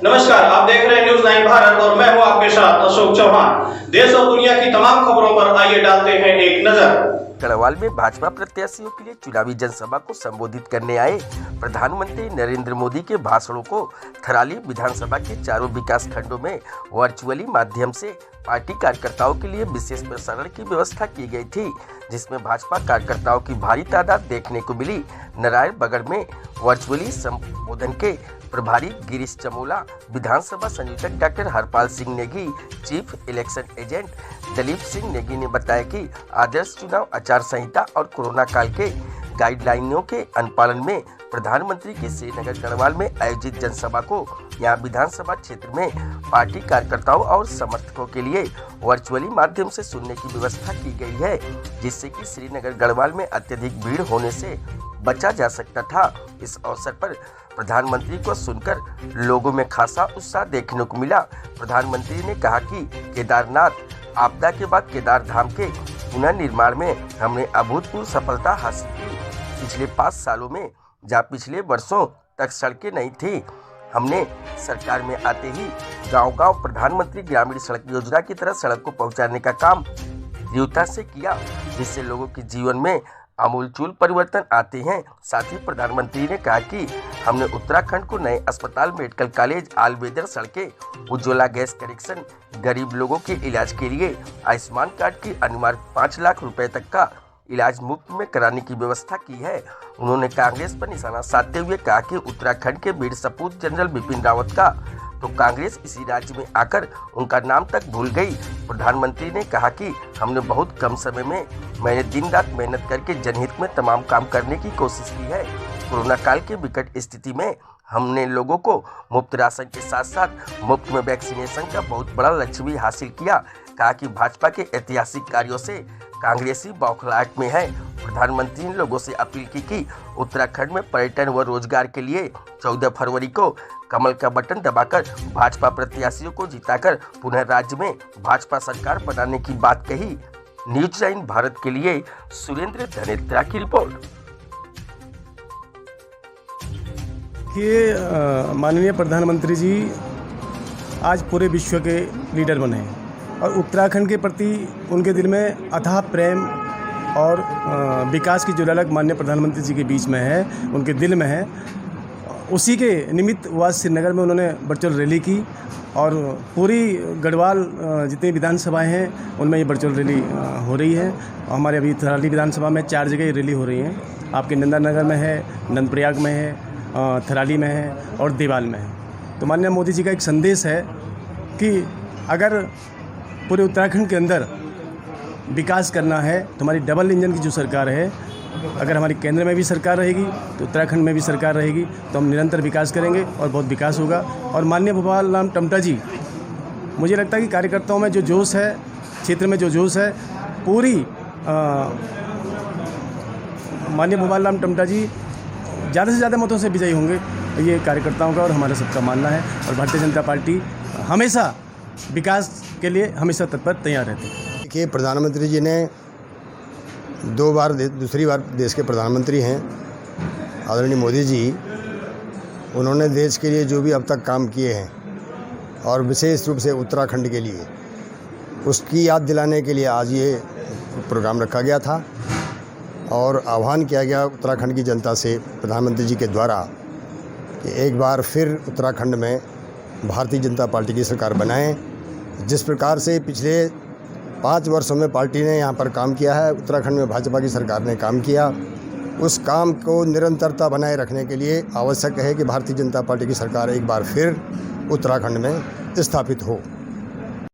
नमस्कार, आप देख रहे हैं न्यूज़ 9 भारत और मैं हूं आपके साथ अशोक चौहान। देश और दुनिया की तमाम खबरों पर आइए डालते हैं एक नजर। गढ़वाल में भाजपा प्रत्याशियों के लिए चुनावी जनसभा को संबोधित करने आए प्रधानमंत्री नरेंद्र मोदी के भाषणों को थराली विधानसभा के चारों विकास खंडों में वर्चुअली माध्यम से पार्टी कार्यकर्ताओं के लिए विशेष प्रसारण की व्यवस्था की गई थी, जिसमें भाजपा कार्यकर्ताओं की भारी तादाद देखने को मिली। नारायणबगड़ में वर्चुअली संबोधन के प्रभारी गिरीश चमोला, विधानसभा संयोजक doctor Harpal Singh Negi, chief election agent Dalip Singh Negi ने बताया कि आदर्श चुनाव आचार संहिता और कोरोना काल के गाइडलाइनों के अनुपालन में प्रधानमंत्री की श्रीनगर गढ़वाल में आयोजित जनसभा को यहाँ विधानसभा क्षेत्र में पार्टी कार्यकर्ताओं और समर्थकों के लिए वर्चुअली माध्यम से सुनने की व्यवस्था की गई है, जिससे कि श्रीनगर गढ़वाल में अत्यधिक भीड़ होने से बचा जा सकता था। इस अवसर पर प्रधानमंत्री को सुनकर लोगों में खासा उत्साह देखने को मिला। प्रधानमंत्री ने कहा कि केदारनाथ आपदा के बाद केदार धाम के पुनर्निर्माण में हमने अभूतपूर्व सफलता हासिल की। पिछले 5 सालों में जहाँ पिछले वर्षों तक सड़कें नहीं थी, हमने सरकार में आते ही गांव-गांव प्रधानमंत्री ग्रामीण सड़क योजना की तरह सड़क को पहुंचाने का काम दृढ़ता से किया, जिससे लोगों के जीवन में आमूलचूल परिवर्तन आते हैं। साथ ही प्रधानमंत्री ने कहा कि हमने उत्तराखंड को नए अस्पताल, मेडिकल कॉलेज, ऑल वेदर सड़कें, उज्ज्वला गैस कनेक्शन, गरीब लोगों के इलाज के लिए आयुष्मान कार्ड की अनिवार्य 5 लाख रुपए तक का इलाज मुफ्त में कराने की व्यवस्था की है। उन्होंने कांग्रेस पर निशाना साधते हुए कहा कि उत्तराखंड के वीर सपूत जनरल बिपिन रावत का तो कांग्रेस इसी राज्य में आकर उनका नाम तक भूल गई। प्रधानमंत्री ने कहा कि हमने बहुत कम समय में मैंने दिन रात मेहनत करके जनहित में तमाम काम करने की कोशिश की है। कोरोना काल के विकट स्थिति में हमने लोगों को मुफ्त राशन के साथ साथ मुफ्त में वैक्सीनेशन का बहुत बड़ा लक्ष्य भी हासिल किया। कहा कि भाजपा के ऐतिहासिक कार्यों से कांग्रेसी बौखलाहट में है। प्रधानमंत्री ने लोगों से अपील की कि उत्तराखंड में पर्यटन व रोजगार के लिए 14 फरवरी को कमल का बटन दबाकर भाजपा प्रत्याशियों को जिताकर पुनः राज्य में भाजपा सरकार बनाने की बात कही। न्यूज़ 9 भारत के लिए सुरेंद्र धनेत्रा की रिपोर्ट। माननीय प्रधानमंत्री जी आज पूरे विश्व के लीडर बने और उत्तराखंड के प्रति उनके दिल में अथाह प्रेम और विकास की जो ललक माननीय प्रधानमंत्री जी के बीच में है, उनके दिल में है। उसी के निमित्त वह श्रीनगर में उन्होंने वर्चुअल रैली की और पूरी गढ़वाल जितनी विधानसभाएं हैं उनमें ये वर्चुअल रैली हो रही है। हमारे अभी थराली विधानसभा में 4 जगह रैली हो रही हैं। आपके नंदनगर में है, नंदप्रयाग में है, थराली में है और देवाल में है। तो माननीय मोदी जी का एक संदेश है कि अगर पूरे उत्तराखंड के अंदर विकास करना है तो हमारी डबल इंजन की जो सरकार है, अगर हमारी केंद्र में भी सरकार रहेगी तो उत्तराखंड में भी सरकार रहेगी, तो हम निरंतर विकास करेंगे और बहुत विकास होगा। और माननीय भूपाल राम टम्टा जी, मुझे लगता है कि कार्यकर्ताओं में जो जोश है, क्षेत्र में जो जोश है, पूरी माननीय भूपाल राम टम्टा जी ज़्यादा से ज़्यादा मतों से विजयी होंगे, ये कार्यकर्ताओं का और हमारा सबका मानना है। और भारतीय जनता पार्टी हमेशा विकास के लिए हमेशा तत्पर तैयार रहती है। देखिए, प्रधानमंत्री जी ने 2 बार दूसरी बार देश के प्रधानमंत्री हैं आदरणीय मोदी जी। उन्होंने देश के लिए जो भी अब तक काम किए हैं और विशेष रूप से उत्तराखंड के लिए, उसकी याद दिलाने के लिए आज ये प्रोग्राम रखा गया था और आह्वान किया गया उत्तराखंड की जनता से प्रधानमंत्री जी के द्वारा कि एक बार फिर उत्तराखंड में भारतीय जनता पार्टी की सरकार बनाएं। जिस प्रकार से पिछले 5 वर्षों में पार्टी ने यहाँ पर काम किया है, उत्तराखंड में भाजपा की सरकार ने काम किया, उस काम को निरंतरता बनाए रखने के लिए आवश्यक है कि भारतीय जनता पार्टी की सरकार एक बार फिर उत्तराखंड में स्थापित हो।